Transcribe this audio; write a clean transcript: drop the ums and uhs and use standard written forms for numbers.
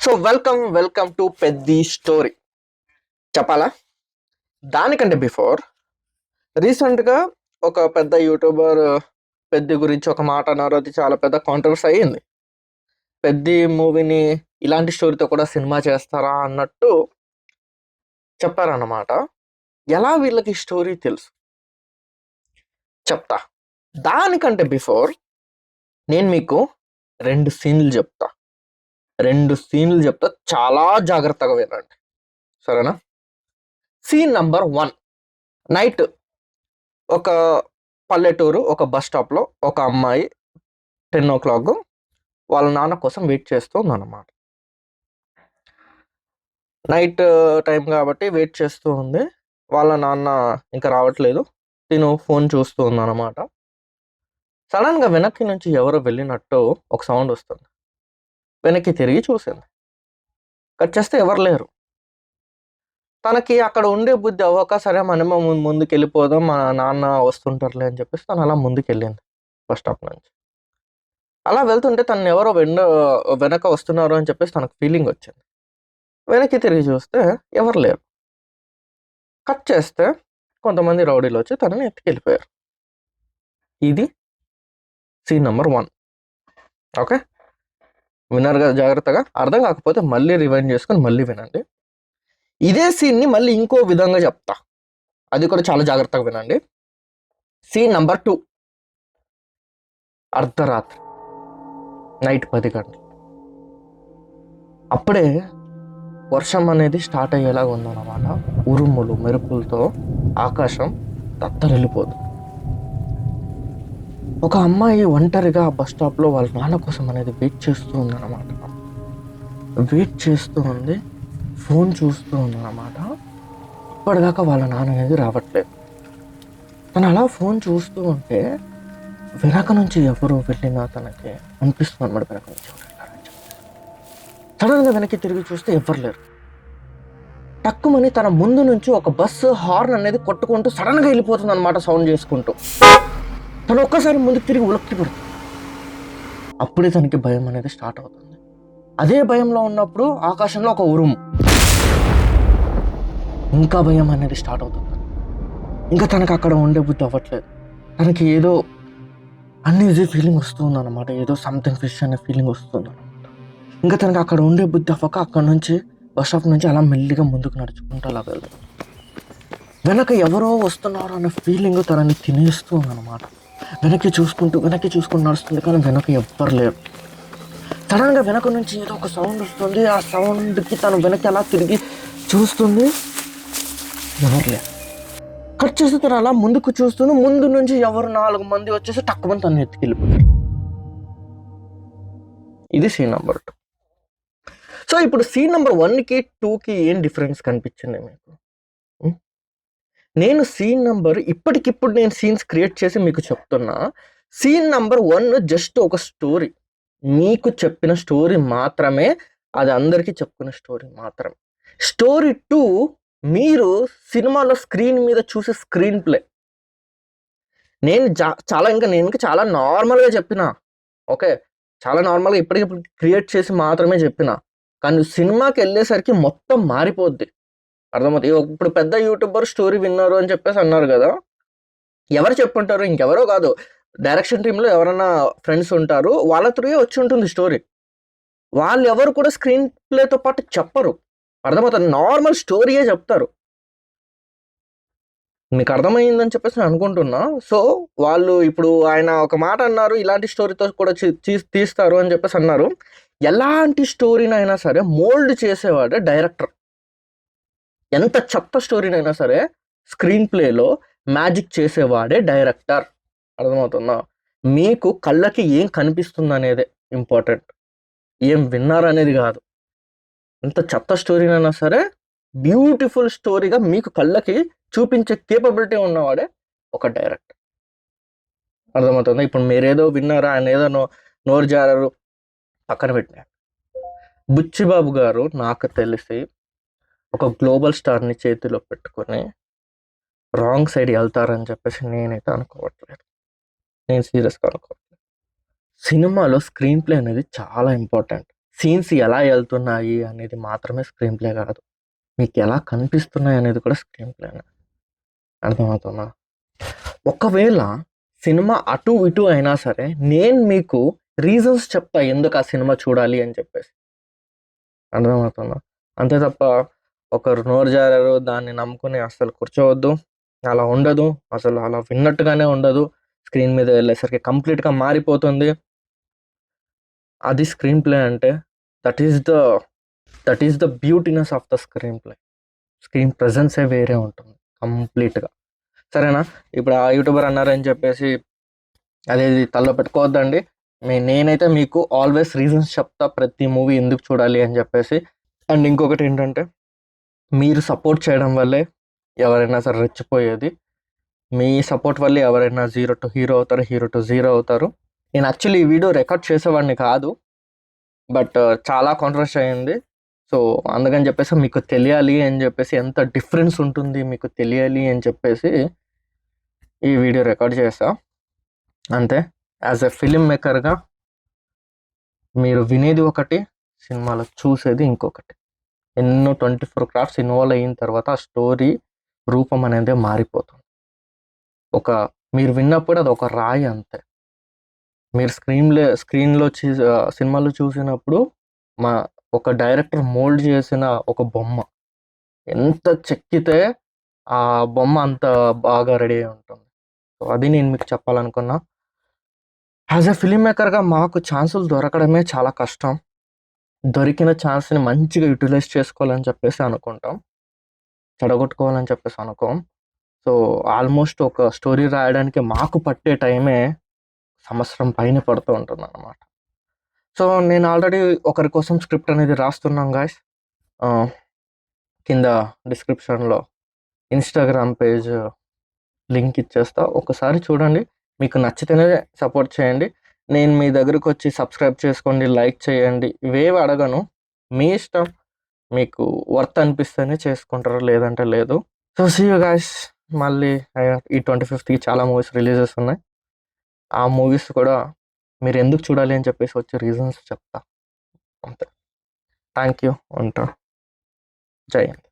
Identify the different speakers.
Speaker 1: So welcome to Peddi story. చెప్పాలా? దానికంటే before రీసెంట్గా ఒక పెద్ద యూట్యూబర్ పెద్ది గురించి ఒక మాట అన్నారు. అది చాలా పెద్ద కాంట్రవర్సీ అయ్యింది. పెద్ది మూవీని ఇలాంటి స్టోరీతో కూడా సినిమా చేస్తారా అన్నట్టు చెప్పారన్నమాట. ఎలా వీళ్ళకి స్టోరీ తెలుసు చెప్తా. దానికంటే బిఫోర్ నేను మీకు రెండు సీన్లు చెప్తా, చాలా జాగ్రత్తగా వినండి, సరేనా? Scene number 1. నైట్ ఒక పల్లెటూరు, ఒక బస్ స్టాప్లో ఒక అమ్మాయి 10 o'clock వాళ్ళ నాన్న కోసం వెయిట్ చేస్తూ ఉందన్నమాట. నైట్ టైం కాబట్టి వెయిట్ చేస్తూ ఉంది. వాళ్ళ నాన్న ఇంకా రావట్లేదు. తిను ఫోన్ చూస్తూ ఉందన్నమాట. సడన్గా వెనక్కి నుంచి ఎవరో వెళ్ళినట్టు ఒక సౌండ్ వస్తుంది. వెనక్కి తిరిగి చూసింది. కట్ చేస్తే ఎవరు లేరు. తనకి అక్కడ ఉండే బుద్ధి అవ్వక, సరే మనమే ముందుకు వెళ్ళిపోదాం, మా నాన్న వస్తుంటారులే అని చెప్పేసి తను అలా ముందుకు వెళ్ళింది బస్ స్టాప్ నుంచి. అలా వెళ్తుంటే తను ఎవరో వెనక వస్తున్నారు అని చెప్పేసి తనకు ఫీలింగ్ వచ్చింది. వెనక్కి తిరిగి చూస్తే ఎవరు లేరు. కట్ చేస్తే కొంతమంది రౌడీలు వచ్చి తనని ఎత్తుకెళ్ళిపోయారు. ఇది సీన్ నంబర్ 1. ఓకే, విన్నారు కదా జాగ్రత్తగా? అర్థం కాకపోతే మళ్ళీ రివైండ్ చేసుకొని మళ్ళీ వినండి. ఇదే సీన్ని మళ్ళీ ఇంకో విధంగా చెప్తా, అది కూడా చాలా జాగ్రత్తగా వినండి. Scene number 2. అర్ధరాత్రి, నైట్ 10 గంటలు. అప్పుడే వర్షం అనేది స్టార్ట్ అయ్యేలాగా ఉందన్నమాట. ఉరుములు మెరుపులతో ఆకాశం దత్తరిల్లిపోతుంది. ఒక అమ్మాయి ఒంటరిగా బస్ స్టాప్లో వాళ్ళ నాన్న కోసం అనేది వెయిట్ చేస్తూ ఉందన్నమాట. వెయిట్ చేస్తూ ఉంది, ఫోన్ చూస్తూ ఉందన్నమాట. ఇప్పటిదాకా వాళ్ళ నాన్న అనేది రావట్లేదు. తను అలా ఫోన్ చూస్తూ ఉంటే వెనక నుంచి ఎవరు వెళ్ళినా తనకి అనిపిస్తుంది అనమాట, వెనక నుంచి ఎవరు వెళ్ళారని చెప్పి. సడన్గా వెనక్కి తిరిగి చూస్తే ఎవరు లేరు. టక్కుమని తన ముందు నుంచి ఒక బస్సు హార్న్ అనేది కొట్టుకుంటూ సడన్గా వెళ్ళిపోతుంది అనమాట, సౌండ్ చేసుకుంటూ. తను ఒక్కసారి ముందుకు తిరిగి ఉలక్కి పడుతుంది. అప్పుడే తనకి భయం అనేది స్టార్ట్ అవుతుంది. అదే భయంలో ఉన్నప్పుడు ఆకాశంలో ఒక ఉరుము. ఇంకా భయం అనేది స్టార్ట్ అవుతుంది. ఇంకా తనకు అక్కడ ఉండే బుద్ధి అవ్వట్లేదు. తనకి ఏదో అన్ఈజీ ఫీలింగ్ వస్తుంది అనమాట, ఏదో సంథింగ్ ఫిష్ అనే ఫీలింగ్ వస్తుంది అనమాట. ఇంకా తనకి అక్కడ ఉండే బుద్ధి అవ్వక అక్కడ నుంచి బస్ స్టాప్ నుంచి అలా మెల్లిగా ముందుకు నడుచుకుంటూ అలా వెళ్తుంది. వెనక ఎవరో వస్తున్నారు అనే ఫీలింగ్ తనని తినేస్తూ ఉందన్నమాట. వెనక్కి చూసుకుంటూ నడుస్తుంది, కానీ వెనక ఎవ్వరు లేరు. సడన్గా వెనక నుంచి ఏదో ఒక సౌండ్ వస్తుంది. ఆ సౌండ్కి తను వెనక్కి అలా తిరిగి చూస్తుంది, ఎవరు లేరు. కట్ చేస్తే తను అలా ముందుకు చూస్తుంది. ముందు నుంచి ఎవరు 4 మంది వచ్చేసి తక్కువ తను ఎత్తుకెళ్ళిపోతారు. ఇది సీన్ నంబర్ 2. సో ఇప్పుడు సీన్ నంబర్ 1కి 2కి ఏం డిఫరెన్స్ కనిపించింది మీకు? నేను సీన్ నంబర్ ఇప్పటికిప్పుడు నేను సీన్స్ క్రియేట్ చేసి మీకు చెప్తున్నా. సీన్ నంబర్ 1 జస్ట్ ఒక స్టోరీ, మీకు చెప్పిన స్టోరీ మాత్రమే, అది అందరికీ చెప్పుకునే స్టోరీ మాత్రమే. స్టోరీ 2 మీరు సినిమాలో స్క్రీన్ మీద చూసే స్క్రీన్ ప్లే. నేను చాలా నార్మల్గా చెప్పిన, ఓకే, చాలా నార్మల్గా ఇప్పటికిప్పుడు క్రియేట్ చేసి మాత్రమే చెప్పిన. కానీ సినిమాకి వెళ్ళేసరికి మొత్తం మారిపోద్ది, అర్థమవుతుంది. ఇప్పుడు పెద్ద యూట్యూబర్ స్టోరీ విన్నారు అని చెప్పేసి అన్నారు కదా, ఎవరు చెప్పుంటారు? ఇంకెవరో కాదు, డైరెక్షన్ టీంలో ఎవరైనా ఫ్రెండ్స్ ఉంటారు, వాళ్ళ త్రూయే వచ్చి ఉంటుంది స్టోరీ. వాళ్ళు ఎవరు కూడా స్క్రీన్ ప్లేతో పాటు చెప్పరు, అర్థమవుతుంది. నార్మల్ స్టోరీయే చెప్తారు. మీకు అర్థమైందని చెప్పేసి నేను అనుకుంటున్నా. సో వాళ్ళు ఇప్పుడు ఆయన ఒక మాట అన్నారు, ఇలాంటి స్టోరీతో కూడా తీస్తారు అని చెప్పేసి అన్నారు. ఎలాంటి స్టోరీనైనా సరే మోల్డ్ చేసేవాడే డైరెక్టర్. ఎంత చెత్త స్టోరీనైనా సరే స్క్రీన్ ప్లేలో మ్యాజిక్ చేసేవాడే డైరెక్టర్, అర్థమవుతుందా? మీకు కళ్ళకి ఏం కనిపిస్తుంది అనేదే ఇంపార్టెంట్, ఏం విన్నారనేది కాదు. ఎంత చెత్త స్టోరీనైనా సరే బ్యూటిఫుల్ స్టోరీగా మీకు కళ్ళకి చూపించే కేపబిలిటీ ఉన్నవాడే ఒక డైరెక్టర్, అర్థమవుతుందా? ఇప్పుడు మీరేదో విన్నారా, ఆయన ఏదో నోరు జారారు, పక్కన పెట్టినారు. బుచ్చిబాబు గారు నాకు తెలిసి ఒక గ్లోబల్ స్టార్ని చేతిలో పెట్టుకొని రాంగ్ సైడ్ వెళ్తారని చెప్పేసి నేనైతే అనుకోవట్లేదు. నేను సీరియస్గా అనుకోవట్లేదు. సినిమాలో స్క్రీన్ ప్లే అనేది చాలా ఇంపార్టెంట్. సీన్స్ ఎలా వెళ్తున్నాయి అనేది మాత్రమే స్క్రీన్ ప్లే కాదు. మీకు ఎలా కనిపిస్తున్నాయి అనేది కూడా స్క్రీన్ ప్లేనే. అర్థమవుతుందా? ఒకవేళ సినిమా అటు ఇటు అయినా సరే నేను మీకు రీజన్స్ చెప్తా ఎందుకు ఆ సినిమా చూడాలి అని చెప్పేసి. అర్థమవుతుందా? అంతే తప్ప ఒకరు నోరు జారారు దాన్ని నమ్ముకుని అస్సలు కూర్చోవద్దు. అలా ఉండదు. అసలు అలా విన్నట్టుగానే ఉండదు. స్క్రీన్ మీద వెళ్ళేసరికి కంప్లీట్‌గా మారిపోతుంది. అది స్క్రీన్ ప్లే అంటే that is the that is the beautyness of the screenplay. Screen ప్రెజెన్సే వేరే ఉంటుంది కంప్లీట్‌గా. సరేనా? ఇప్పుడు ఆ యూట్యూబర్ అన్నారని చెప్పేసి అదేది తలలో పెట్టుకోవద్దండి. నేనైతే మీకు ఆల్వేస్ రీజన్స్ చెప్తా ప్రతి మూవీ ఎందుకు చూడాలి అని చెప్పేసి. అండ్ ఇంకొకటేంటంటే మీరు సపోర్ట్ చేయడం వల్లే ఎవరైనా సరే రెచ్చిపోయేది. మీ సపోర్ట్ వల్లే ఎవరైనా జీరో టు హీరో అవుతారు. హీరో టు జీరో అవుతారు. నేను యాక్చువల్లీ ఈ వీడియో రికార్డ్ చేసేవాడిని కాదు. బట్ చాలా కాంట్రవర్సీ అయింది. సో, అందుకని చెప్పేసి మీకు తెలియాలి అని చెప్పేసి ఎంత డిఫరెన్స్ ఉంటుంది మీకు తెలియాలి అని చెప్పేసి ఈ వీడియో రికార్డ్ చేశా. అంతే. యాజ్ ఎ ఫిల్మ్ మేకర్‌గా మీరు వినేది ఒకటి, సినిమాలో చూసేది ఇంకొకటి. ఎన్నో 24 క్రాఫ్ట్స్ ఇన్వాల్వ్ అయిన తర్వాత ఆ స్టోరీ రూపం అనేది మారిపోతుంది. మీరు విన్నప్పుడు అదొక రాయి అంతే. మీరు స్క్రీన్‌లో సినిమాలో చూసినప్పుడు మా ఒక డైరెక్టర్ మోల్డ్ చేసిన ఒక బొమ్మ. ఎంత చెక్కితే ఆ బొమ్మ అంత బాగా రెడీ అయి ఉంటుంది. సో, అది నేను మీకు చెప్పాలనుకున్నా. యాజ్ ఎ ఫిల్మ్ మేకర్‌గా మాకు ఛాన్సులు దొరకడమే చాలా కష్టం. దొరికిన ఛాన్స్‌ని మంచిగా యుటిలైజ్ చేసుకోవాలని చెప్పేసి అనుకుంటాం. చెడగొట్టుకోవాలని చెప్పేసి అనుకోం. సో, ఆల్మోస్ట్ ఒక స్టోరీ రాయడానికి మాకు పట్టే టైమే సంవత్సరం పైనే పడుతూ ఉంటుందన్నమాట. సో, నేను ఆల్రెడీ ఒకరి కోసం స్క్రిప్ట్ అనేది రాస్తున్నాం గాయ్స్. కింద డిస్క్రిప్షన్‌లో ఇన్‌స్టాగ్రామ్ పేజ్ లింక్ ఇచ్చేస్తా. ఒకసారి చూడండి. మీకు నచ్చితేనే సపోర్ట్ చేయండి. నేను మీ దగ్గరకొచ్చి సబ్స్క్రైబ్ చేసుకోండి, లైక్ చేయండి. ఇవేవి అడగను. మీ ఇష్టం. మీకు వర్త్ అనిపిస్తేనే చేసుకుంటారు. లేదంటే లేదు. So, see you guys. మళ్ళీ ఈ 25థ్‌కి చాలా మూవీస్ రిలీజెస్ ఉన్నాయి. ఆ మూవీస్ కూడా మీరెందుకు చూడాలి అని చెప్పేసి వచ్చే రీజన్స్ చెప్తా. అంతే. Thank you. ఉంటా. జై హింద్.